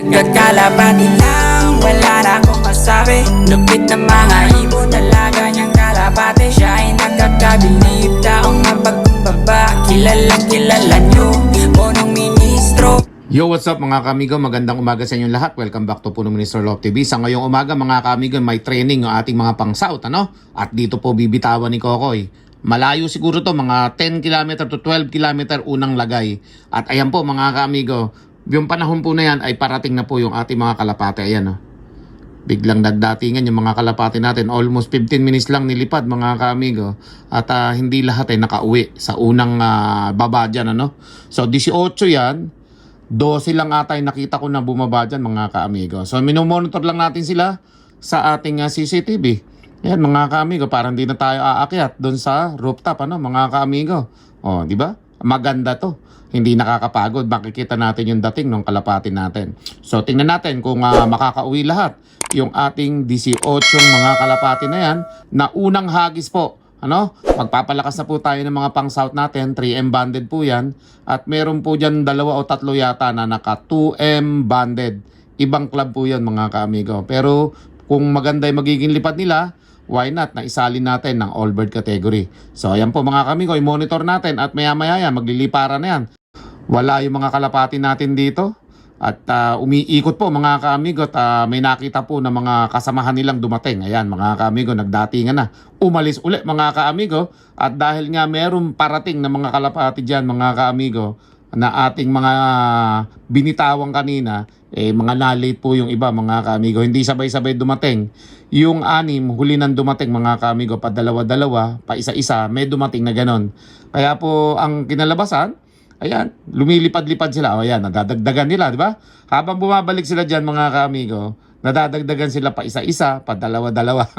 Kakalapati lang, wala na akong masabi. Lupit na mga ibon, dalaga niyang kalapati. Siya ay nakakabilib, taong mapagbaba. Kilala niyo, punong ministro. Yo, what's up mga kamigo? Magandang umaga sa inyong lahat. Welcome back to Puno Minister Love TV. Sa ngayong umaga mga kamigo, may training ng ating mga pang-south, ano? At dito po bibitawan ni Kokoy. Malayo siguro to, mga 10 km to 12 km unang lagay. At ayan po mga kamigo, yung panahon po na yan ay parating na po yung ating mga kalapate. Ayan, oh. Biglang nagdatingan yung mga kalapate natin. Almost 15 minutes lang nilipad mga kaamigo. At hindi lahat ay nakauwi sa unang baba dyan, ano? So 18 yan. 12 lang ata yung nakita ko na bumaba dyan mga kaamigo. So minomonitor lang natin sila sa ating CCTV. Yan mga kaamigo, parang di na tayo aakyat doon sa rooftop, ano mga kaamigo. O, di ba? Maganda to. Hindi nakakapagod. Makikita natin yung dating ng kalapati natin. So tingnan natin kung makakauwi lahat yung ating 18 mga kalapati na yan na unang hagis po. Ano? Magpapalakas na po tayo ng mga pang-south natin. 3M banded po yan. At meron po dyan 2 o 3 yata na naka 2M banded. Ibang club po yan mga kaamigo. Pero kung maganda yung magiging lipad nila, why not? Naisalin natin ng all-bird category. So ayan po mga kaamigo, i-monitor natin at maya-maya yan, magliliparan na yan. Wala yung mga kalapati natin dito. At umiikot po mga kaamigo at may nakita po na mga kasamahan nilang dumating. Ayan mga kaamigo, nagdatingan na. Umalis uli mga kaamigo. At dahil nga meron parating na mga kalapati dyan mga kaamigo na ating mga binitawang kanina, mga na-late po yung iba mga kaamigo. Hindi sabay-sabay dumating. Yung 6, huli nang dumating mga kaamigo, pa dalawa-dalawa, pa isa-isa, may dumating na ganon. Kaya po ang kinalabasan, ayan, lumilipad-lipad sila. O ayan, nadadagdagan nila, di ba? Habang bumabalik sila dyan mga kaamigo, nadadagdagan sila pa isa-isa, pa dalawa-dalawa.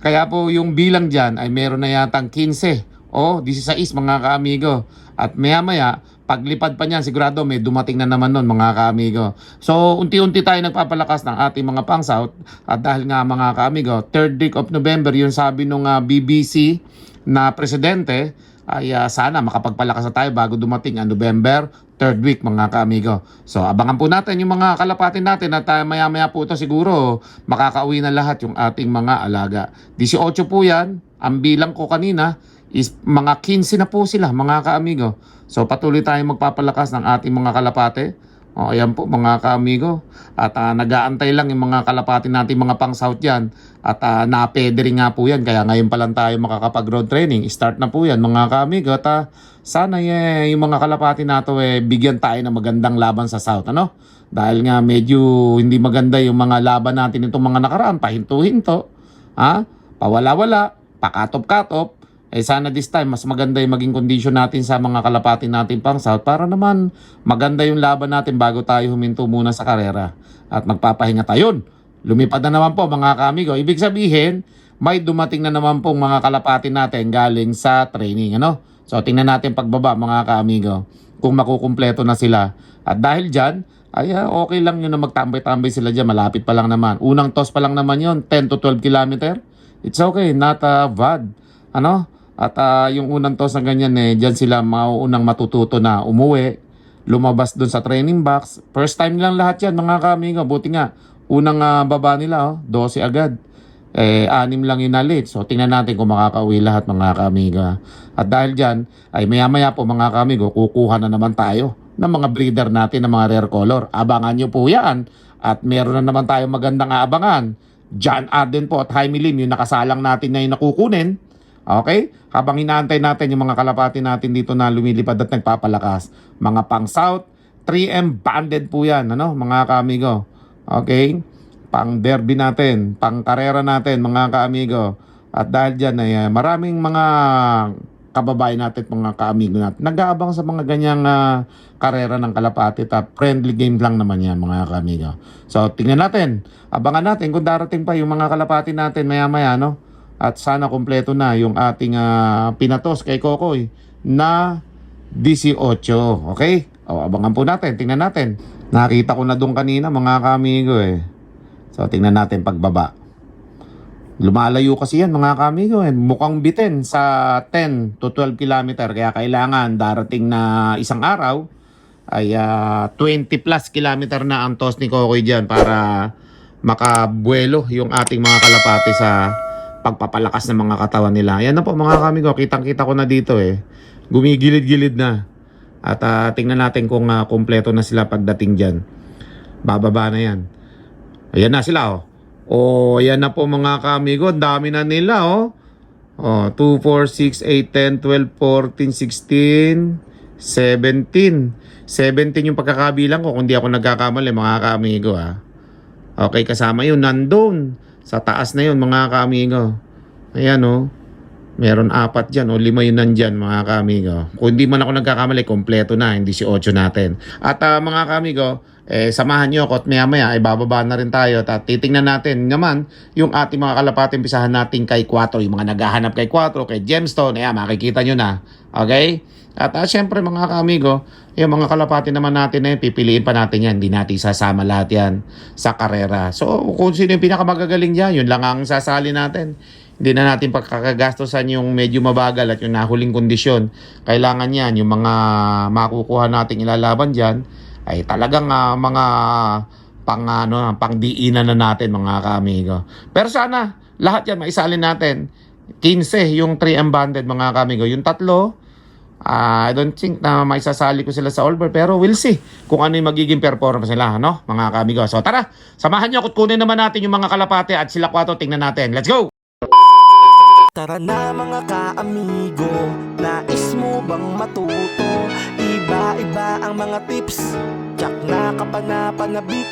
Kaya po yung bilang dyan ay meron na yatang 15 o 16 mga kaamigo. At maya-maya, paglipad pa niyan, sigurado may dumating na naman nun mga kaamigo. So, unti-unti tayo nagpapalakas ng ating mga pang-south. At dahil nga mga kaamigo, 3rd week of November, yung sabi nung BBC na presidente, ay sana makapagpalakas na tayo bago dumating ang November 3rd week mga kaamigo. So abangan po natin yung mga kalapatin natin at maya-maya po ito siguro makakauwi na lahat yung ating mga alaga. 18 po yan. Ang bilang ko kanina is mga 15 na po sila mga kaamigo. So patuloy tayong magpapalakas ng ating mga kalapate. O ayan po mga kaamigo. At nag-aantay lang yung mga kalapati natin mga pang-south yan. At napedering nga po yan. Kaya ngayon pa lang tayo makakapag-road training. Start na po yan mga kaamigo. At sana yung mga kalapati nato bigyan tayo ng magandang laban sa south. Ano? Dahil nga medyo hindi maganda yung mga laban natin itong mga nakaraan. Pahinto-hinto. Pawala-wala. Pakatop-katop. Sana this time mas maganda yung maging condition natin sa mga kalapati natin pang south para naman maganda yung laban natin bago tayo huminto muna sa karera at magpapahinga tayo. Lumipad na naman po mga kaamigo. Ibig sabihin, may dumating na naman pong mga kalapati natin galing sa training. Ano? So tingnan natin pagbaba mga kaamigo kung makukumpleto na sila. At dahil dyan, ay okay lang yun na magtambay-tambay sila dyan. Malapit pa lang naman. Unang toss pa lang naman yun, 10 to 12 kilometer. It's okay, not bad. Ano? At yung unang toss na ganyan dyan sila mauunang matututo na umuwi, lumabas doon sa training box. First time lang lahat yan mga kaamigo. Buti nga, unang baba nila, 12 agad. 6 lang yung na-late. So tingnan natin kung makakauwi lahat mga kaamigo. At dahil dyan, ay maya-maya po mga kaamigo, kukuha na naman tayo ng mga breeder natin ng mga rare color. Abangan nyo po yan. At meron na naman tayo magandang aabangan. John Arden po at Jaime Lim, yung nakasalang natin na yung nakukunin. Okay? Habang inaantay natin yung mga kalapati natin dito na lumilipad at nagpapalakas. Mga pang-south, 3M banded po yan, ano? Mga kaamigo. Okay? Pang-derby natin, pang-karera natin, mga kaamigo. At dahil dyan ay maraming mga kababayan natin, mga kaamigo natin, nag-aabang sa mga ganyang karera ng kalapati. Friendly game lang naman yan, mga kaamigo. So, tingnan natin. Abangan natin kung darating pa yung mga kalapati natin maya-maya, no? At sana kompleto na yung ating pinatos kay Kokoy na 18. Okay? O, abangan po natin. Tingnan natin. Nakita ko na doon kanina mga kaamigo So, tingnan natin pagbaba. Lumalayo kasi yan mga kaamigo Mukhang bitin sa 10 to 12 kilometer. Kaya kailangan darating na isang araw ay 20 plus kilometer na ang toss ni Kokoy dyan para makabuelo yung ating mga kalapati sa pagpapalakas ng mga katawan nila. Ayan na po mga kamigo, kitang-kita ko na dito gumigilid-gilid na. At tingnan natin kung kompleto na sila pagdating dyan. Bababa na yan. Ayan na sila ayan na po mga kamigo, dami na nila 2, 4, 6, 8, 10, 12, 14, 16, 17. 17 yung pagkakabilang ko kung di ako nagkakamali mga kamigo Okay, kasama yun nandun sa taas na yun mga kamigo. Ayan meron 4 dyan 5 yun nandyan mga kamigo. Kung di man ako nagkakamali, kompleto na, hindi 18 natin. At mga kamigo, samahan nyo ako at maya bababa na rin tayo at titingnan natin naman yung ating mga kalapati. Umpisahan natin kay 4, yung mga naghahanap kay 4, kay Gemstone, makikita nyo na. Okay? At syempre mga kamigo, yung mga kalapati naman natin pipiliin pa natin yan. Hindi natin sasama lahat yan sa karera. So kung sino yung pinakamagagaling dyan, yun lang ang sasali natin. Hindi na natin pagkakagastosan yung medyo mabagal at yung nahuling kondisyon. Kailangan yan, yung mga makukuha nating ilalaban dyan, ay talagang mga pangdiinan na natin mga kamigo. Pero sana lahat yan maisalin natin. 15 yung 3 unbanded mga kamigo. Yung 3, I don't think na maisasali ko sila sa Allbird, pero we'll see kung ano yung magiging performance nila, mga kamigo. So tara, samahan nyo at kunin naman natin yung mga kalapate at sila 4, tingnan natin. Let's go! Tara na mga ka-amigo, nais mo bang matuto? Iba-iba ang mga tips, tsak na kapanapanabik.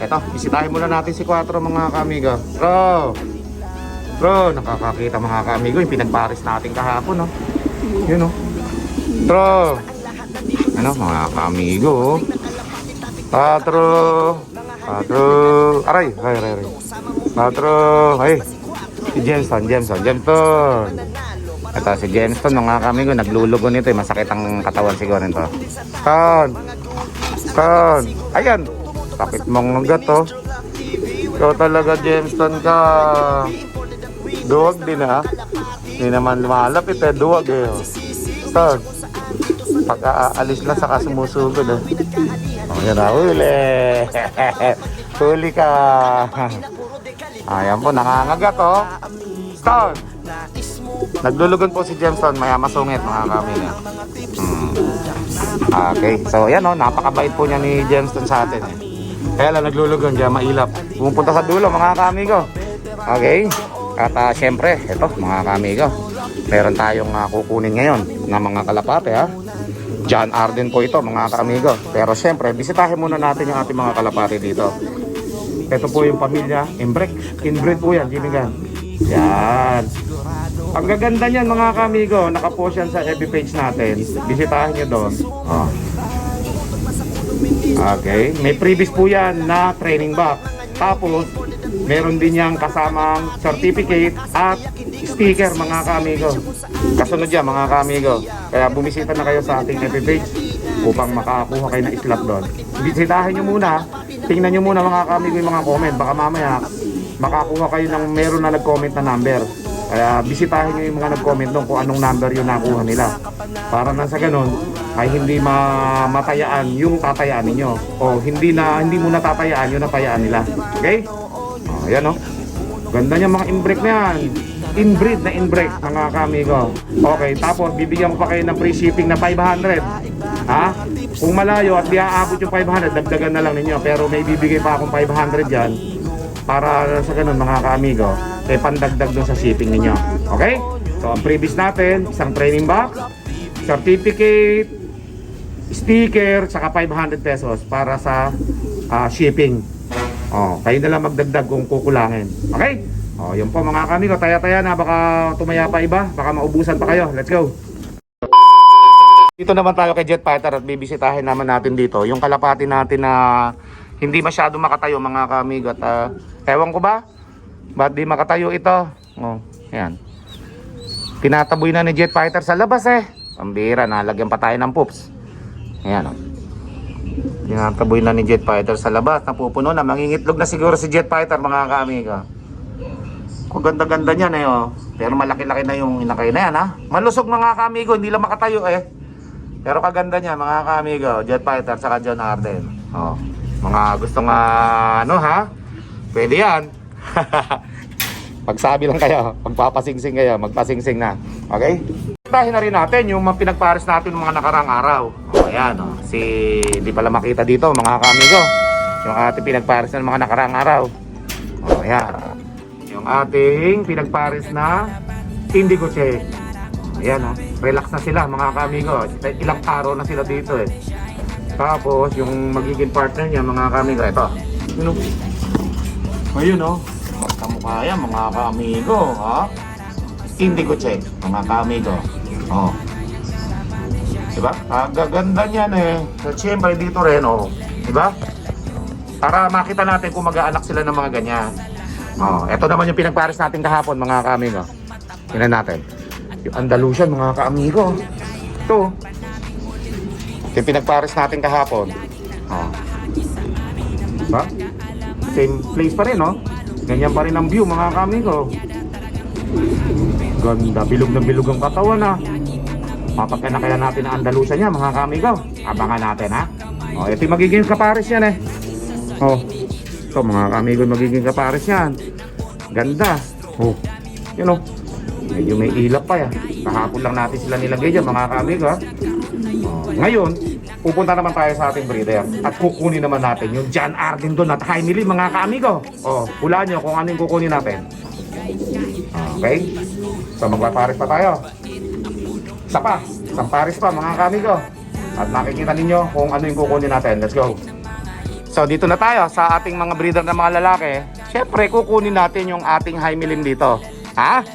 Eto, bisitahin muna natin si 4 mga kamigo. Bro, nakakakita mga kamigo yung pinagbaris natin kahapon Yun Bro, ano mga kamigo 4, aray 4, ay si Gemstone. Ito si Gemstone mga kamigo, naglulugo nito masakit ang katawan siguro nito. Ayan, sakit mong ugat ikaw talaga Gemstone ka. Duwag din hindi naman lumalapit duwag pag aalis lang saka sumusugod yan huli ka. Ayan po, nangangagat Stone. Naglulugon po si Gemstone, maya masungit mga kamigo. Okay, so yan napakabait po niya ni Gemstone sa atin Kaya lang naglulugon diyan, mailap. Pumupunta sa dulo mga kamigo. Okay? At syempre, ito mga kamigo, meron tayong kukunin ngayon ng mga kalapate John Arden po ito mga kamigo. Pero syempre, bisitahin muna natin yung ating mga kalapate dito. Ito po yung pamilya inbred po yan, Jimigan. Yan. Ang gaganda niyan mga kamigo, nakapost yan sa FB page natin. Bisitahin nyo doon. Okay, may previous po yan na training box. Tapos meron din yang kasamang certificate at sticker mga kamigo. Kasunod yan mga kamigo. Kaya bumisita na kayo sa ating FB page upang makakuha kayo ng slot doon. Bisitahin nyo muna, tingnan nyo muna mga kamigo yung mga comment. Baka mamaya makakuha kayo ng meron na nag-comment na number. Kaya bisitahin nyo yung mga nag-comment doon kung anong number yung nakuha nila. Para na sa ganun ay hindi matayaan yung tatayaan ninyo. O hindi mo natatayaan yung natayaan nila. Okay? Ayan ganda niya mga inbreak na yan. Inbreed na inbreak mga kamigo. Okay, tapos bibigyan ko pa kayo ng free shipping na 500. Kung malayo at di aabot yung 500, dagdagan na lang ninyo. Pero may bibigay pa akong 500 dyan. Para sa ganun mga kamigo, pandagdag dun sa shipping ninyo. Okay? So ang previous natin, isang training box, certificate, sticker, saka 500 pesos para sa shipping. Kayo na lang magdagdag kung kukulangin. Okay? Yun po mga kamigo, taya-taya na, baka tumaya pa iba, baka maubusan pa kayo. Let's go! Dito naman tayo kay Jet Fighter at bibisitahin naman natin dito yung kalapati natin na hindi masyado makatayo mga kamigo. At ewan ko ba? Ba't di makatayo ito? Ayan. Tinataboy na ni Jet Fighter sa labas Pambira, nalagyan pa tayo ng poops. Ayan Tinataboy na ni Jet Fighter sa labas. Napupuno na, mangingitlog na siguro si Jet Fighter mga kamigo. Kung ganda-ganda niyan Pero malaki-laki na yung inakay na yan Malusog mga kamigo, hindi lang makatayo Pero kaganda niya mga ka-amigo, Jet Fighter saka John Arden. Oh, mga gusto nga ano ha? Pwede yan. Pagsabi lang kayo, magpapasingsing kayo, magpasingsing na. Okay? Tahin na rin natin yung mga pinagpares natin ng mga nakarang araw. O ayan, o. Hindi pala makita dito mga kamigo. Yung ating pinagpares ng mga nakarang araw. O ayan. Yung ating pinagpares na Indigo Check. Ayan o. Relax na sila mga kamigo. Ilang araw na sila dito eh. Tapos yung magiging partner niya mga kamigo. Ito. Yun o. Ayun o. Magkamukha yan mga ka-amigo, ha? Indigo Check, mga ka-amigo. Oh. Diba? Gaganda niyan eh. So, siyempre dito rin, oh. Diba? Para makita natin kung mag-aanak sila ng mga ganyan. Oh, eto naman yung pinagpares natin kahapon, mga ka-amigo. Tingnan natin. Yung Andalusian, mga ka-amigo. Ito. Ito yung pinagpares natin kahapon. Oh. Diba? Same place pa rin, no? Ganyan pa rin ang view mga kamigo. Ganda, bilog na bilog ang katawan ha. Mapagka na kaya natin ang Andalusian niya mga kamigo. Abangan natin ha. O, ito yung magiging kapares yan eh. O, ito mga kamigo magiging kapares yan. Ganda. O, yun o. Medyo may ilap pa yan. Kahapon lang natin sila nilagay dyan mga kamigo ha. O, ngayon, pupunta naman tayo sa ating breeder at kukunin naman natin yung John Arden doon at Jaime Lim mga kaamigo. O, hulaan nyo kung ano yung kukunin natin. Okay? So magpapares pa tayo. Isa pa, isang pares pa mga kaamigo. At makikita ninyo kung ano yung kukunin natin. Let's go. So dito na tayo sa ating mga breeder na mga lalaki. Siyempre kukunin natin yung ating Jaime Lim dito. Ha?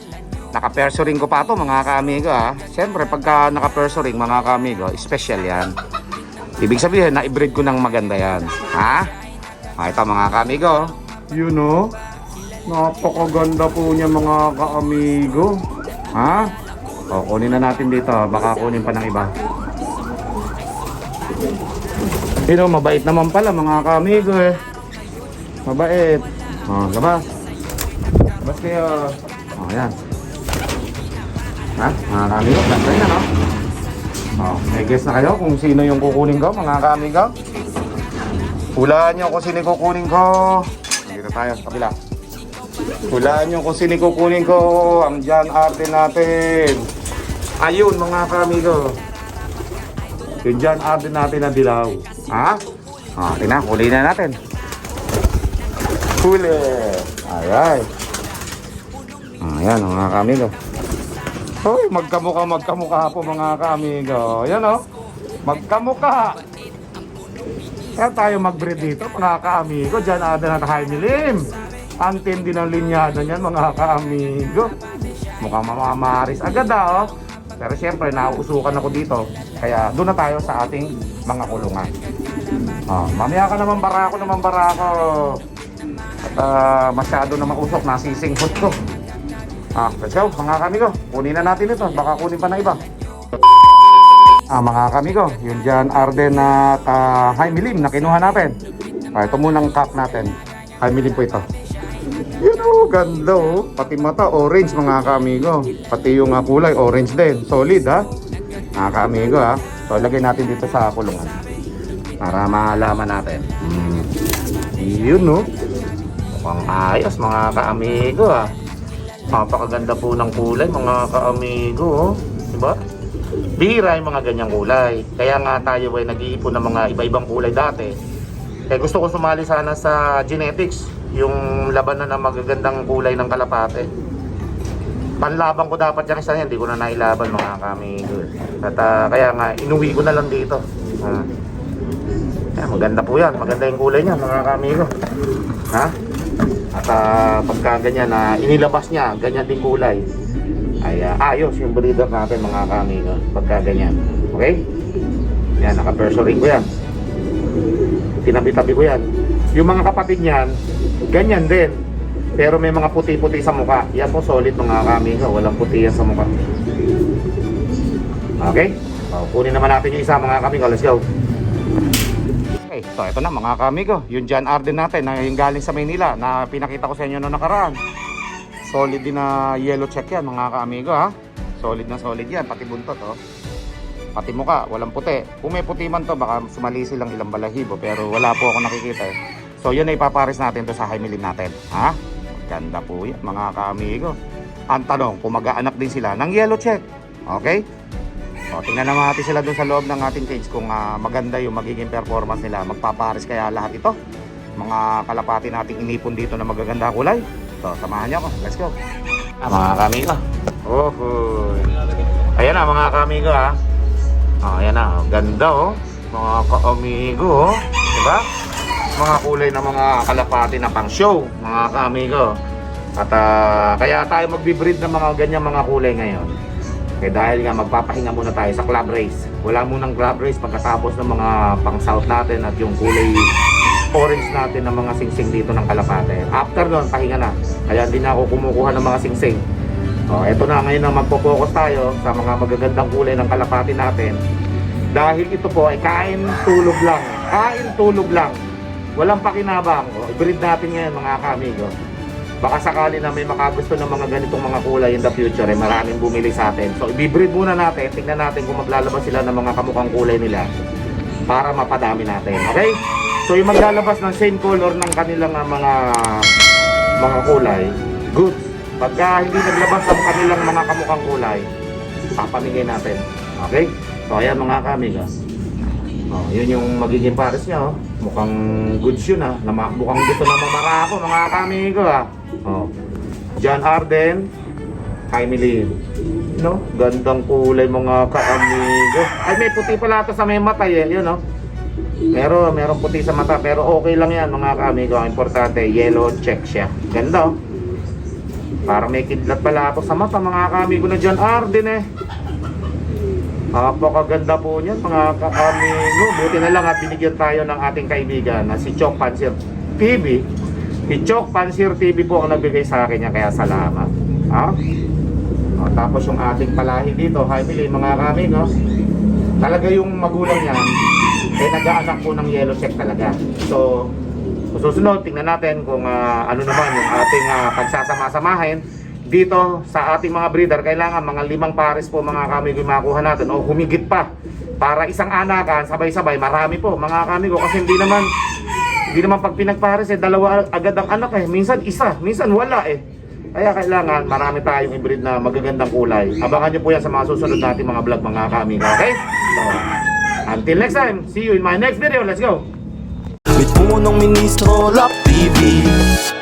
Naka-perso ring ko pa to mga kaamigo ha. Siyempre pagka naka-perso ring mga kaamigo, special yan. Ibig sabihin, na-breed ko ng maganda yan. Ha? Ito mga kaamigo. Yun o. Napakaganda po niya mga kaamigo. Ha? O, kunin na natin dito. Baka kunin pa ng iba. Yun o, mabait naman pala mga kaamigo eh. Mabait. O, labas. Labas kayo. O, yan. Ha? Mga kaamigo, ganda yan o. Oh, may guess na kayo kung sino yung kukunin ko mga kaamigo? Hulaan nyo kung sino yung kukunin ko. Dito tayo sa kabila. Hulaan nyo kung sino yung kukunin ko. Ang John Arden natin. Ayun mga kaamigo. Yung John Arden natin na dilaw. Ha? Ah, tingnan, huli na natin. Huli. Ayan. Ayan mga kaamigo. Hoy, magkamukha po mga kaamigo. Yan o. Magkamukha. Kaya tayo mag-breed dito mga kaamigo. Diyan ada na Jaime Lim. Ang tindi ng linyado niyan mga kaamigo. Mukhang mamamaris agad o. Pero siyempre nauusukan ako dito. Kaya doon na tayo sa ating mga kulungan. Mamaya ka naman barako. At masyado na mausok. Nasisinghot ko. Let's go mga kamigo. Kunin na natin ito. Baka kunin pa na iba. Mga kamigo, yung John Arden at Jaime Lim na kinuha natin. Ito munang cock natin. Jaime Lim po ito. Yun o, ganda o. Pati mata, orange mga kamigo. Pati yung kulay, orange din. Solid ha. Mga kamigo ha. So, lagay natin dito sa kulungan. Para malaman natin. Yun o. Mukhang ayos mga kamigo ha. Napakaganda po ng kulay mga kaamigo, oh. Diba? Bihira yung mga ganyang kulay. Kaya nga tayo ay nag-iipon ng mga iba-ibang kulay dati. Gusto ko sumali sana sa genetics, yung labanan ng magagandang kulay ng kalapate. Panlaban ko dapat yan isa yan, hindi ko na nailaban mga kaamigo. At kaya nga inuwi ko na lang dito. Kaya maganda po yan, maganda yung kulay niya mga kaamigo. Ha? At pagka ganyan na inilabas niya, ganyan din kulay, ay ayos yung breeder natin mga kamigo. Pagka ganyan, okay? Yan, naka-perso ring ko yan. Tinabi-tabi ko yan. Yung mga kapatid niyan, ganyan din. Pero may mga puti-puti sa mukha. Yan po solid mga kamigo, walang puti yan sa mukha. Okay? Kunin naman natin yung isa mga kamigo, let's go. Okay, so ito na mga kamigo, yung John Arden natin na yung galing sa Maynila na pinakita ko sa inyo noong nakaraan. Solid din na yellow check yan mga kamigo ha. Solid na solid yan, pati buntot oh. pati mukha, walang puti. Kung may puti man to, baka sumali silang ilang balahibo, pero wala po ako nakikita eh. So yun ay ipapares natin to sa Himilin natin. Ha? Ganda po yan mga kaamigo. Ang tanong, kung mag-aanak din sila ng yellow check. Okay? O, tingnan naman natin sila dun sa loob ng ating cage kung maganda yung magiging performance nila. Magpapares kaya lahat ito. Mga kalapati nating inipon dito na magaganda kulay. So, samahan niyo ako. Let's go. Mga kamigo. Oh, ayan na mga kamigo ha. Ayan na. Ganda oh. Mga kaamigo oh. Diba? Mga kulay ng mga kalapati na pang show. Mga kamigo. At kaya tayo magbe-breed ng mga ganyang mga kulay ngayon. Kaya dahil nga magpapahinga muna tayo sa club race. Wala munang club race pagkatapos ng mga pang south natin at yung kulay orange natin ng mga singsing dito ng kalapate. After nun, pahinga na. Kaya hindi na ako kumukuha ng mga singsing. O, eto na ngayon na magpo-focus tayo sa mga magagandang kulay ng kalapate natin. Dahil ito po ay kain tulog lang. Kain tulog lang. Walang pakinabang. O, i-breed natin ngayon mga kamigo. Baka sakali na may makagusto ng mga ganitong mga kulay in the future, eh, maraming bumili sa atin. So, i-breed muna natin. Tingnan natin kung maglalabas sila ng mga kamukhang kulay nila para mapadami natin. Okay? So, yung maglalabas ng same color ng kanilang mga kulay, good. Pagka hindi naglabas ang kanilang mga kamukhang kulay, papamigay natin. Okay? So, ayan mga kamiga. Oh, yun yung magiging pares niya. Oh. Mukhang goods yun ha. Mukhang gusto na mamara ako mga kamigo ha. Oh. John Arden, Himilin. No? Gandang kulay mga kaamigo. Ay may puti pala ito sa may mata eh. Yun no? Meron puti sa mata pero okay lang yan mga kaamigo. Ang importante yellow check siya. Ganda oh. Parang may kidlat pala ito sa mata mga kaamigo na John Arden eh. Napakaganda po niyan mga kaamigo. Buti na lang at binigyan tayo ng ating kaibigan na si Chok Pansir TV. Si Chok Pansir TV po ang nagbigay sa akin niya, kaya salamat. Tapos yung ating palahi dito, Himilin mga kamigo. Talaga yung magulang niya nag-aanak po ng yellow check talaga. So susunod, tingnan natin kung ano naman yung ating pagsasama-samahin dito sa ating mga breeder. Kailangan mga 5 pares po mga kamigo makuha natin o humigit pa para isang anakan sabay-sabay. Marami po mga kamigo kasi hindi naman pag pinagpares dalawa agad ang anak minsan isa, minsan wala kaya kailangan marami tayong i-breed na magagandang kulay. Abangan nyo po yan sa mga susunod natin mga vlog mga kamigo. Okay? So, until next time, see you in my next video. Let's go! With punong ministro, Love TV.